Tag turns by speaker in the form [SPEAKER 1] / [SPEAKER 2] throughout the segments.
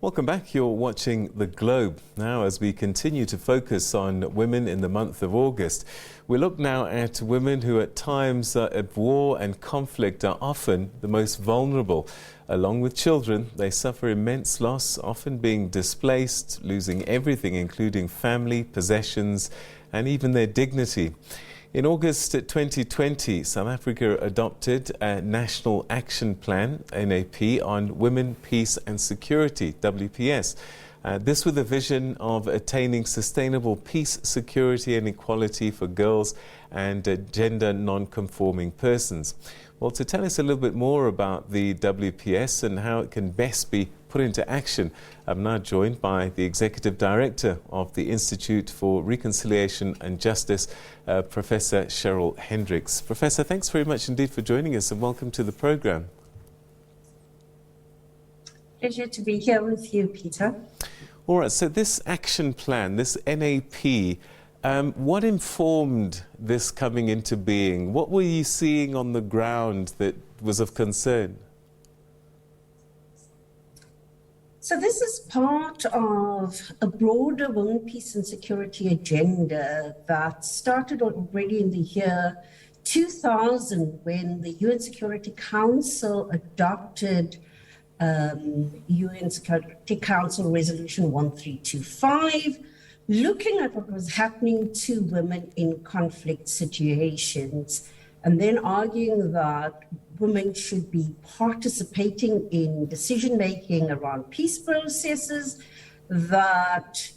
[SPEAKER 1] Welcome back. You're watching The Globe. Now, as we continue to focus on women in the month of August, we look now at women who at times of war and conflict are often the most vulnerable. Along with children, they suffer immense loss, often being displaced, losing everything, including family, possessions, and even their dignity. In August 2020, South Africa adopted a National Action Plan, NAP, on Women, Peace and Security, WPS. This with a vision of attaining sustainable peace, security and equality for girls and gender non-conforming persons. Well, to tell us a little bit more about the WPS and how it can best be put into action, I'm now joined by the Executive Director of the Institute for Reconciliation and Justice, Professor Cheryl Hendricks. Professor, thanks very much indeed for joining us and welcome to the program.
[SPEAKER 2] Pleasure to be here with you, Peter.
[SPEAKER 1] All right, so this action plan, this NAP, what informed this coming into being? What were you seeing on the ground that was of concern?
[SPEAKER 2] So this is part of a broader women, peace and security agenda that started already in the year 2000 when the UN Security Council adopted UN Security Council Resolution 1325, looking at what was happening to women in conflict situations, and then arguing that women should be participating in decision-making around peace processes, that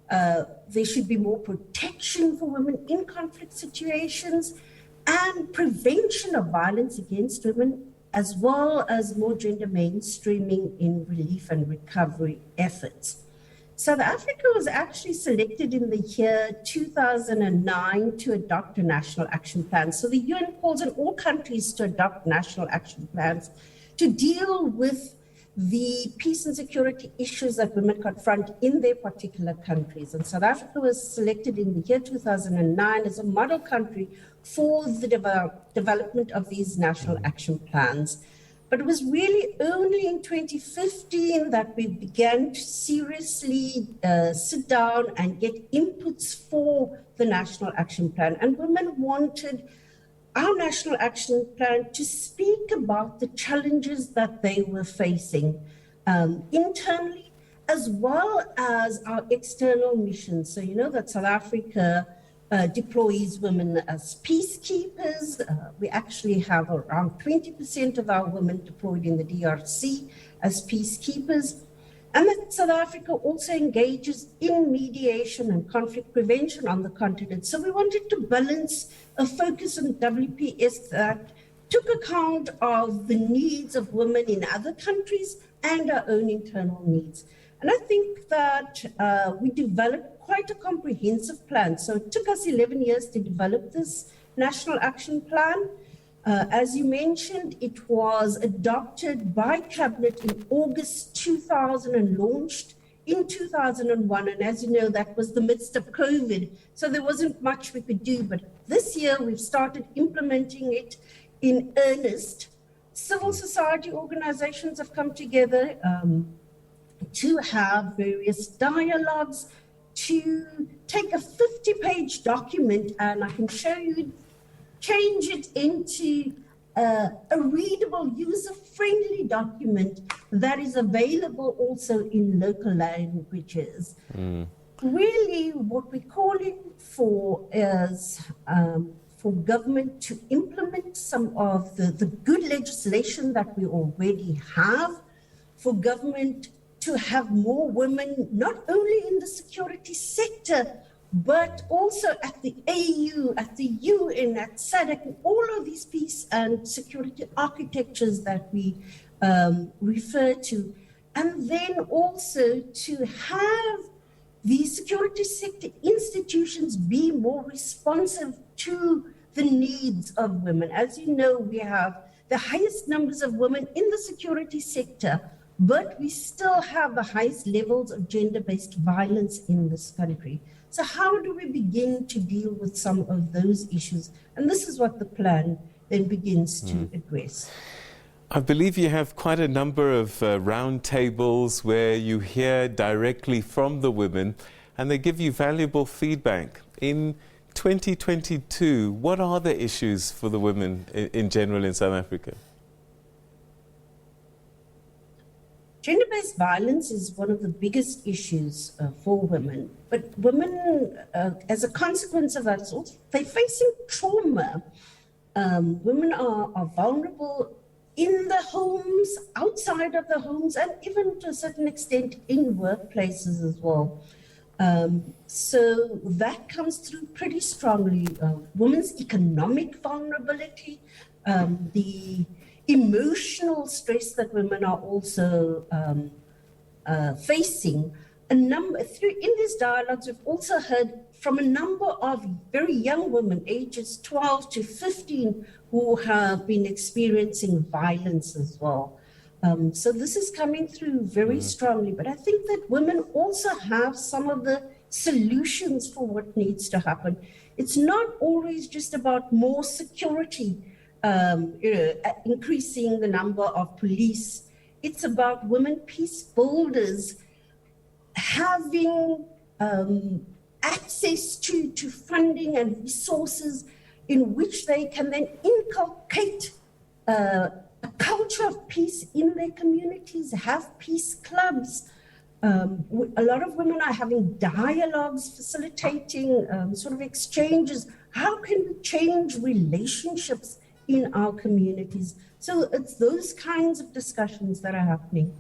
[SPEAKER 2] there should be more protection for women in conflict situations, and prevention of violence against women, as well as more gender mainstreaming in relief and recovery efforts. South Africa was actually selected in the year 2009 to adopt a national action plan. So the UN calls on all countries to adopt national action plans to deal with the peace and security issues that women confront in their particular countries. And South Africa was selected in the year 2009 as a model country for the development of these national action plans. But it was really only in 2015 that we began to seriously sit down and get inputs for the National Action Plan. And women wanted our National Action Plan to speak about the challenges that they were facing internally, as well as our external missions. So you know that South Africa deploys women as peacekeepers. We actually have around 20% of our women deployed in the DRC as peacekeepers. And that South Africa also engages in mediation and conflict prevention on the continent. So we wanted to balance a focus on WPS that took account of the needs of women in other countries and our own internal needs. And I think that we developed quite a comprehensive plan. So it took us 11 years to develop this National Action Plan. As you mentioned, it was adopted by Cabinet in August 2000 and launched in 2001. And as you know, that was the midst of COVID. So there wasn't much we could do. But this year, we've started implementing it in earnest. Civil society organizations have come together to have various dialogues, to take a 50-page document, and I can show you, change it into a readable, user-friendly document that is available also in local languages. Really, what we're calling for is for government to implement some of the good legislation that we already have, for government to have more women, not only in the security sector, but also at the AU, at the UN, at SADC, all of these peace and security architectures that we refer to. And then also to have the security sector institutions be more responsive to the needs of women. As you know, we have the highest numbers of women in the security sector, but we still have the highest levels of gender-based violence in this country. So how do we begin to deal with some of those issues? And this is what the plan then begins to address.
[SPEAKER 1] I believe you have quite a number of round tables where you hear directly from the women and they give you valuable feedback. In 2022, what are the issues for the women in general in South Africa?
[SPEAKER 2] Gender-based violence is one of the biggest issues for women, but women, as a consequence of that, they're facing trauma. Women are vulnerable in the homes, outside of the homes, and even to a certain extent in workplaces as well. So that comes through pretty strongly. Women's economic vulnerability, the emotional stress that women are also facing. In these dialogues, we've also heard from a number of very young women, ages 12 to 15, who have been experiencing violence as well. So this is coming through very strongly, but I think that women also have some of the solutions for what needs to happen. It's not always just about more security, increasing the number of police. It's about women peace builders having access to funding and resources in which they can then inculcate a culture of peace in their communities, have peace clubs. A lot of women are having dialogues, facilitating sort of exchanges. How can we change relationships in our communities? So it's those kinds of discussions that are happening.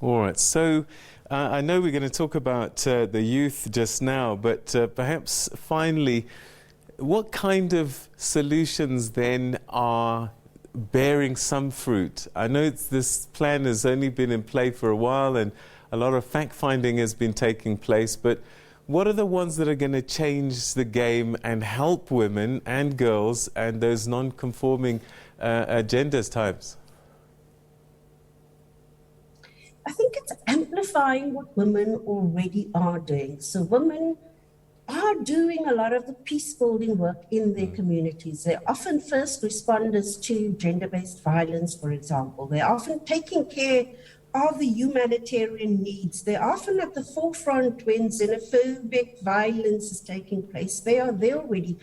[SPEAKER 1] All right. So I know we're going to talk about the youth just now, but perhaps finally, what kind of solutions then are bearing some fruit? I know this plan has only been in play for a while and a lot of fact-finding has been taking place, but what are the ones that are going to change the game and help women and girls and those non-conforming genders types?
[SPEAKER 2] I think it's amplifying what women already are doing. So women are doing a lot of the peace building work in their communities. They're often first responders to gender-based violence, for example. They're often taking care of the humanitarian needs. They're often at the forefront when xenophobic violence is taking place. They are there already.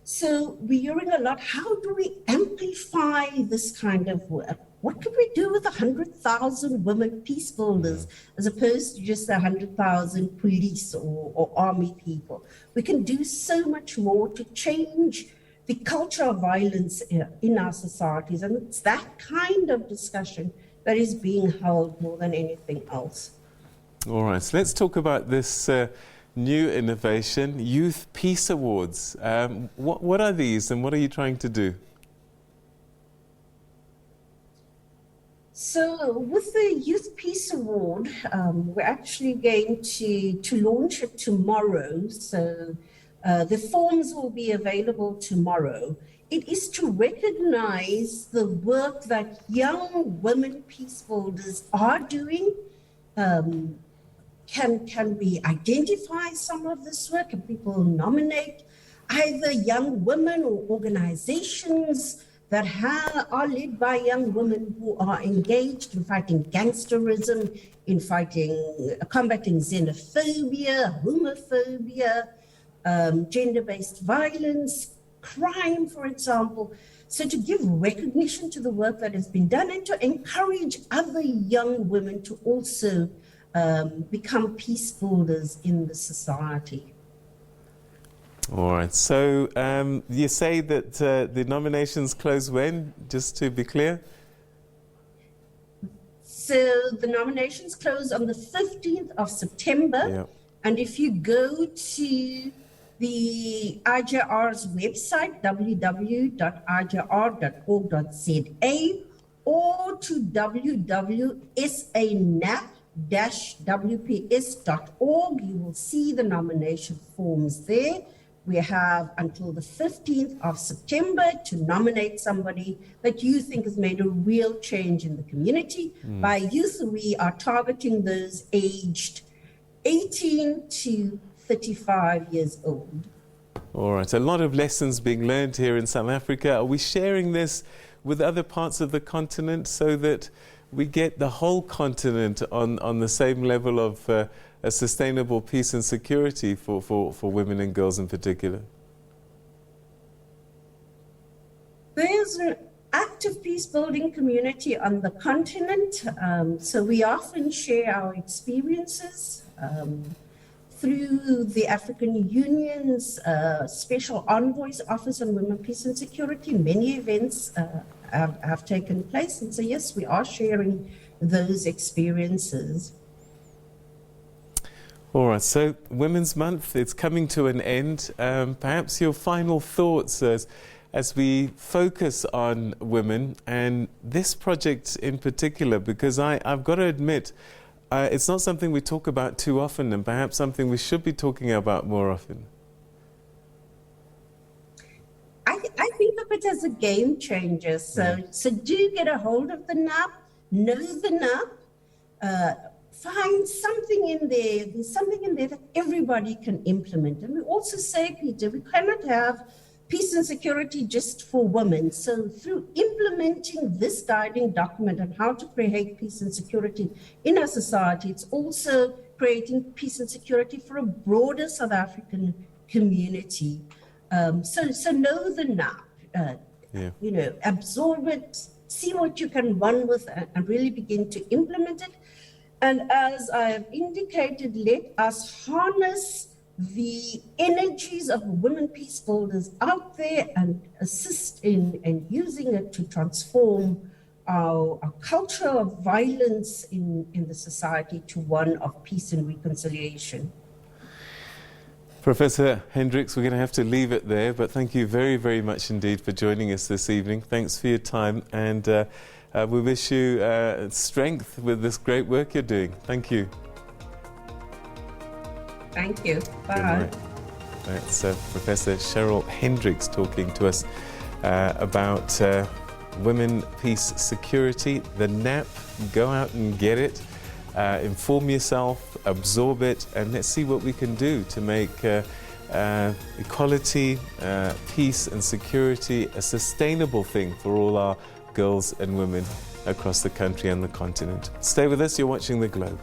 [SPEAKER 2] So we're hearing a lot, how do we amplify this kind of work? What could we do with 100,000 women peace builders as opposed to just 100,000 police or army people? We can do so much more to change the culture of violence in our societies. And it's that kind of discussion that is being held more than anything else.
[SPEAKER 1] All right, so let's talk about this new innovation, Youth Peace Awards. What are these and what are you trying to do?
[SPEAKER 2] So with the Youth Peace Award, we're actually going to launch it tomorrow. So the forms will be available tomorrow. It is to recognize the work that young women peace builders are doing. Can we identify some of this work? Can people nominate either young women or organizations that are led by young women who are engaged in fighting gangsterism, in combating xenophobia, homophobia, gender-based violence, crime, for example. So to give recognition to the work that has been done and to encourage other young women to also become peace builders in the society.
[SPEAKER 1] All right. So you say that the nominations close when, just to be clear?
[SPEAKER 2] So the nominations close on the 15th of September.
[SPEAKER 1] Yeah.
[SPEAKER 2] And if you go to the IJR's website, www.ijr.org.za, or to www.sanap-wps.org, you will see the nomination forms there. We have until the 15th of September to nominate somebody that you think has made a real change in the community. By youth, we are targeting those aged 18 to 35 years old.
[SPEAKER 1] All right. A lot of lessons being learned here in South Africa. Are we sharing this with other parts of the continent so that we get the whole continent on the same level of a sustainable peace and security for women and girls in particular?
[SPEAKER 2] There's an active peace-building community on the continent, so we often share our experiences through the African Union's Special Envoy's Office on Women, Peace and Security. Many events have taken place, and so yes, we are sharing those experiences.
[SPEAKER 1] All right, so Women's Month, it's coming to an end. Perhaps your final thoughts as we focus on women and this project in particular, because I've got to admit, it's not something we talk about too often, and perhaps something we should be talking about more often.
[SPEAKER 2] I think of it as a game changer. So do get a hold of the NAP, know the NAP, find something in there. There's something in there that everybody can implement. And we also say, Peter, we cannot have peace and security just for women. So through implementing this guiding document on how to create peace and security in our society, it's also creating peace and security for a broader South African community. So know the NAP, you know, absorb it, see what you can run with and really begin to implement it. And as I have indicated, let us harness the energies of women peace builders out there and assist in using it to transform our culture of violence in the society to one of peace and reconciliation.
[SPEAKER 1] Professor Hendricks, we're going to have to leave it there, but thank you very, very much indeed for joining us this evening. Thanks for your time, and we wish you strength with this great work you're doing. Thank you.
[SPEAKER 2] Thank you. Bye.
[SPEAKER 1] That's Professor Cheryl Hendricks talking to us about women, peace, security, the NAP. Go out and get it. Inform yourself, absorb it, and let's see what we can do to make equality, peace and security a sustainable thing for all our girls and women across the country and the continent. Stay with us, you're watching The Globe.